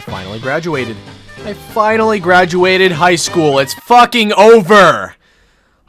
finally graduated. I finally graduated high school. It's fucking over.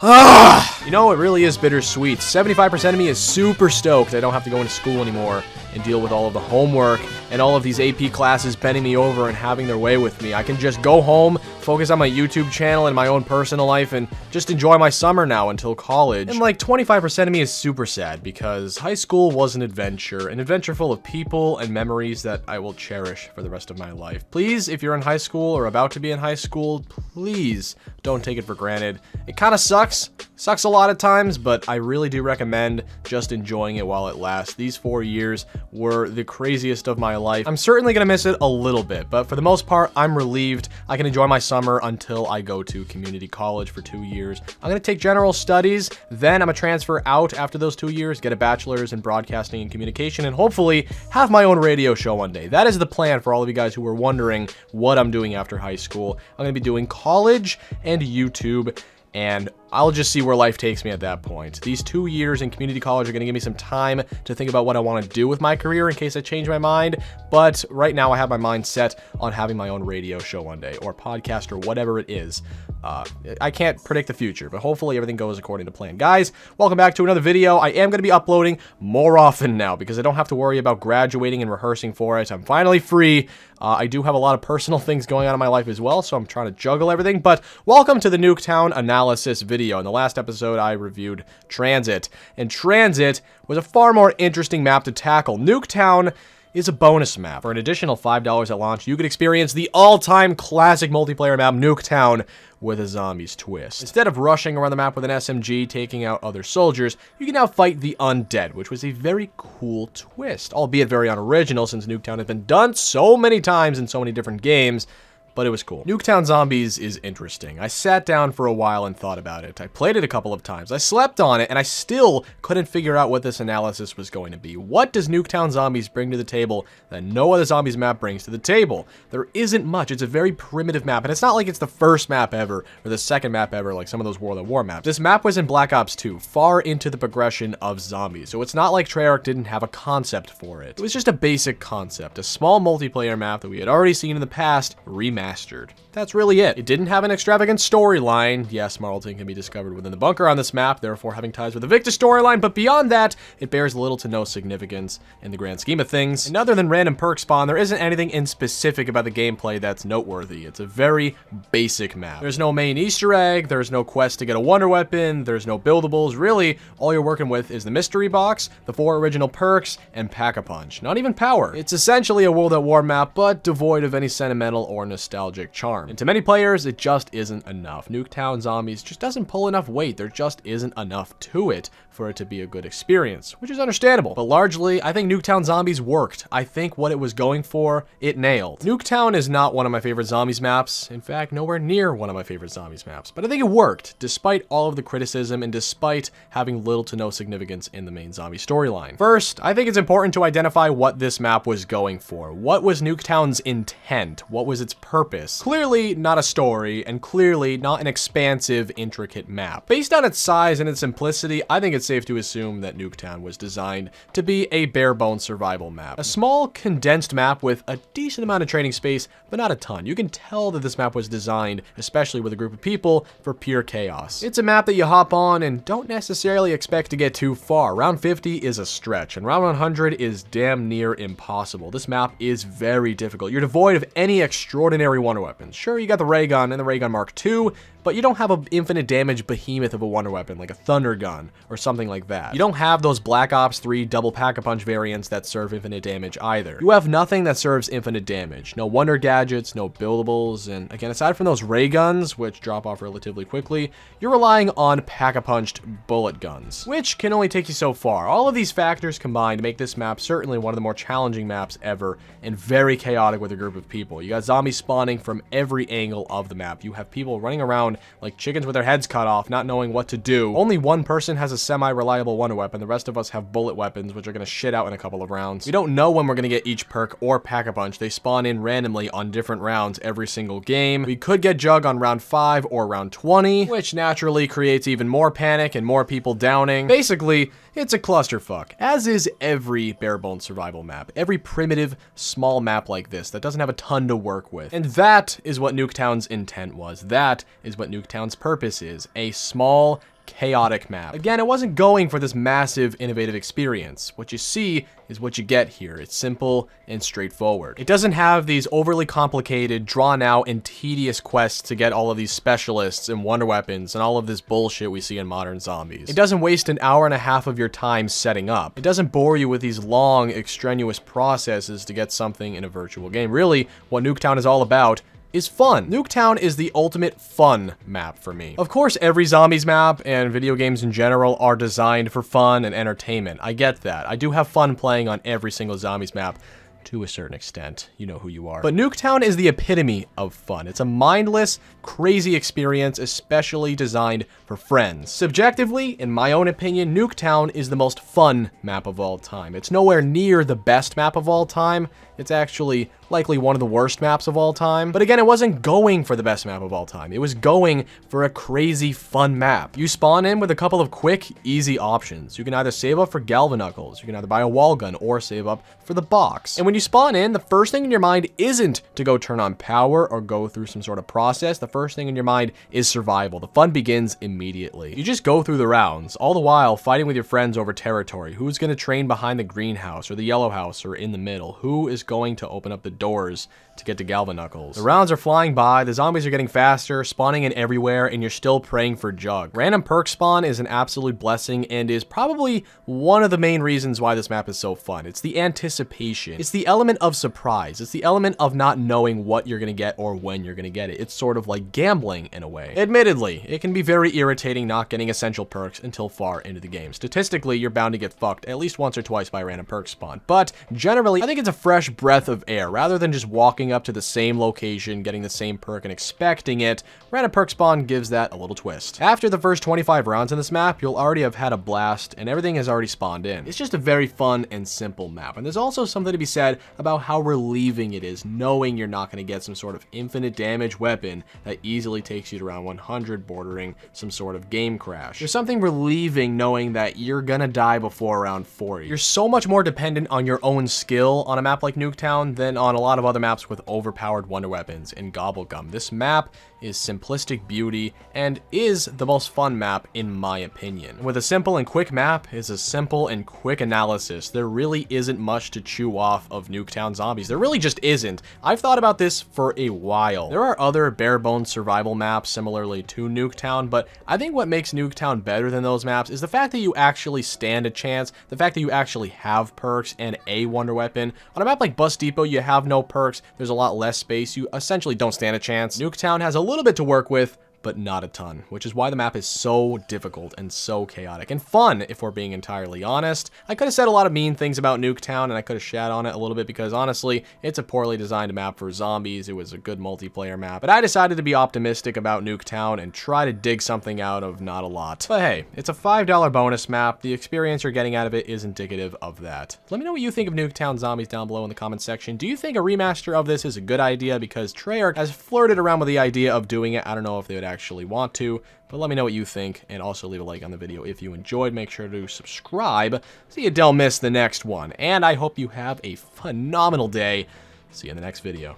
You know, it really is bittersweet. 75% of me is super stoked I don't have to go into school anymore and deal with all of the homework and all of these AP classes bending me over and having their way with me. I can just go home, focus on my YouTube channel and my own personal life, and just enjoy my summer now until college. And like 25% of me is super sad because high school was an adventure full of people and memories that I will cherish for the rest of my life. Please, if you're in high school or about to be in high school, please don't take it for granted. It kind of sucks a lot of times, but I really do recommend just enjoying it while it lasts. These 4 years were the craziest of my life. I'm certainly gonna miss it a little bit, but for the most part, I'm relieved. I can enjoy my summer until I go to community college for 2 years. I'm gonna take general studies, then I'm gonna transfer out after those 2 years, get a bachelor's in broadcasting and communication, and hopefully have my own radio show one day. That is the plan for all of you guys who were wondering what I'm doing after high school. I'm gonna be doing college and YouTube, and I'll just see where life takes me at that point. These 2 years in community college are going to give me some time to think about what I want to do with my career in case I change my mind, but right now I have my mind set on having my own radio show one day, or podcast, or whatever it is. I can't predict the future, but hopefully everything goes according to plan. Guys, welcome back to another video. I am going to be uploading more often now because I don't have to worry about graduating and rehearsing for it. I'm finally free. I do have a lot of personal things going on in my life as well, so I'm trying to juggle everything, but welcome to the Nuketown analysis video. In the last episode, I reviewed Transit, and Transit was a far more interesting map to tackle. Nuketown is a bonus map. For an additional $5 at launch, you could experience the all-time classic multiplayer map, Nuketown, with a zombies twist. Instead of rushing around the map with an SMG taking out other soldiers, you can now fight the undead, which was a very cool twist, albeit very unoriginal since Nuketown has been done so many times in so many different games, but it was cool. Nuketown Zombies is interesting. I sat down for a while and thought about it. I played it a couple of times. I slept on it, and I still couldn't figure out what this analysis was going to be. What does Nuketown Zombies bring to the table that no other Zombies map brings to the table? There isn't much. It's a very primitive map, and it's not like it's the first map ever or the second map ever like some of those World at War maps. This map was in Black Ops 2, far into the progression of zombies, so it's not like Treyarch didn't have a concept for it. It was just a basic concept, a small multiplayer map that we had already seen in the past, remastered. That's really it. It didn't have an extravagant storyline. Yes, Marlton can be discovered within the bunker on this map, therefore having ties with the Victor storyline, but beyond that, it bears little to no significance in the grand scheme of things. And other than random perk spawn, there isn't anything in specific about the gameplay that's noteworthy. It's a very basic map. There's no main Easter egg, there's no quest to get a wonder weapon, there's no buildables. Really, all you're working with is the mystery box, the 4 original perks, and Pack-a-Punch. Not even power. It's essentially a World at War map, but devoid of any sentimental or nostalgic charm. And to many players, it just isn't enough. Nuketown Zombies just doesn't pull enough weight. There just isn't enough to it for it to be a good experience, which is understandable. But largely, I think Nuketown Zombies worked. I think what it was going for, it nailed. Nuketown is not one of my favorite Zombies maps. In fact, nowhere near one of my favorite Zombies maps. But I think it worked, despite all of the criticism and despite having little to no significance in the main zombie storyline. First, I think it's important to identify what this map was going for. What was Nuketown's intent? What was its purpose? Clearly not a story, and clearly not an expansive, intricate map. Based on its size and its simplicity, I think it's safe to assume that Nuketown was designed to be a bare-bones survival map. A small, condensed map with a decent amount of training space, but not a ton. You can tell that this map was designed, especially with a group of people, for pure chaos. It's a map that you hop on and don't necessarily expect to get too far. Round 50 is a stretch, and round 100 is damn near impossible. This map is very difficult. You're devoid of any extraordinary wonder weapons. Sure, you got the ray gun and the ray gun Mark II, but you don't have an infinite damage behemoth of a wonder weapon like a thunder gun or something like that. You don't have those Black Ops 3 double Pack-a-Punch variants that serve infinite damage either. You have nothing that serves infinite damage. No wonder gadgets, no buildables, and again, aside from those ray guns, which drop off relatively quickly, you're relying on Pack-a-Punched bullet guns, which can only take you so far. All of these factors combined make this map certainly one of the more challenging maps ever, and very chaotic with a group of people. You got zombies spawning from every angle of the map. You have people running around around like chickens with their heads cut off, not knowing what to do. Only one person has a semi-reliable wonder weapon. The rest of us have bullet weapons, which are going to shit out in a couple of rounds. We don't know when we're going to get each perk or pack-a-punch. They spawn in randomly on different rounds every single game. We could get Jug on round 5 or round 20, which naturally creates even more panic and more people downing. Basically, it's a clusterfuck, as is every bare-bones survival map. Every primitive, small map like this that doesn't have a ton to work with. And that is what Nuketown's intent was. That is what Nuketown's purpose is. A small, chaotic map. Again, it wasn't going for this massive, innovative experience. What you see is what you get here. It's simple and straightforward. It doesn't have these overly complicated, drawn out, and tedious quests to get all of these specialists and wonder weapons and all of this bullshit we see in modern zombies. It doesn't waste an hour and a half of your time setting up. It doesn't bore you with these long, extraneous processes to get something in a virtual game. Really, what Nuketown is all about is fun. Nuketown is the ultimate fun map for me. Of course, every zombies map and video games in general are designed for fun and entertainment. I get that. I do have fun playing on every single zombies map to a certain extent. You know who you are. But Nuketown is the epitome of fun. It's a mindless, crazy experience, especially designed for friends. Subjectively, in my own opinion, Nuketown is the most fun map of all time. It's nowhere near the best map of all time. It's actually likely one of the worst maps of all time. But again, it wasn't going for the best map of all time. It was going for a crazy, fun map. You spawn in with a couple of quick, easy options. You can either save up for Galvanuckles, you can either buy a wall gun, or save up for the box. And when you spawn in, the first thing in your mind isn't to go turn on power or go through some sort of process. The first thing in your mind is survival. The fun begins immediately. You just go through the rounds, all the while fighting with your friends over territory. Who's going to train behind the greenhouse or the yellow house or in the middle? Who is going to open up the doors to get to Galvanuckles? The rounds are flying by, the zombies are getting faster, spawning in everywhere, and you're still praying for Jug. Random perk spawn is an absolute blessing and is probably one of the main reasons why this map is so fun. It's the anticipation. It's the element of surprise. It's the element of not knowing what you're gonna get or when you're gonna get it. It's sort of like gambling in a way. Admittedly, it can be very irritating not getting essential perks until far into the game. Statistically, you're bound to get fucked at least once or twice by a random perk spawn. But generally, I think it's a fresh breath of air. Rather than just walking up to the same location, getting the same perk and expecting it, random perk spawn gives that a little twist. After the first 25 rounds in this map, you'll already have had a blast and everything has already spawned in. It's just a very fun and simple map. And there's also something to be said about how relieving it is knowing you're not going to get some sort of infinite damage weapon that easily takes you to round 100, bordering some sort of game crash. There's something relieving knowing that you're gonna die before round 40. You're so much more dependent on your own skill on a map like Nuketown than on a lot of other maps with overpowered wonder weapons and gobblegum. This map is simplistic beauty and is the most fun map in my opinion. With a simple and quick map is a simple and quick analysis. There really isn't much to chew off of Nuketown zombies. There really just isn't. I've thought about this for a while. There are other bare bones survival maps similarly to Nuketown, but I think what makes Nuketown better than those maps is the fact that you actually stand a chance, the fact that you actually have perks and a wonder weapon. On a map like Bus Depot, you have no perks, there's a lot less space, you essentially don't stand a chance. Nuketown has a little bit to work with, but not a ton, which is why the map is so difficult and so chaotic and fun, if we're being entirely honest. I could have said a lot of mean things about Nuketown, and I could have shat on it a little bit because, honestly, it's a poorly designed map for zombies. It was a good multiplayer map, but I decided to be optimistic about Nuketown and try to dig something out of not a lot. But hey, it's a $5 bonus map. The experience you're getting out of it is indicative of that. Let me know what you think of Nuketown zombies down below in the comment section. Do you think a remaster of this is a good idea? Because Treyarch has flirted around with the idea of doing it. I don't know if they would actually want to, but let me know what you think, and also leave a like on the video if you enjoyed. Make sure to subscribe so you don't miss the next one, and I hope you have a phenomenal day. See you in the next video.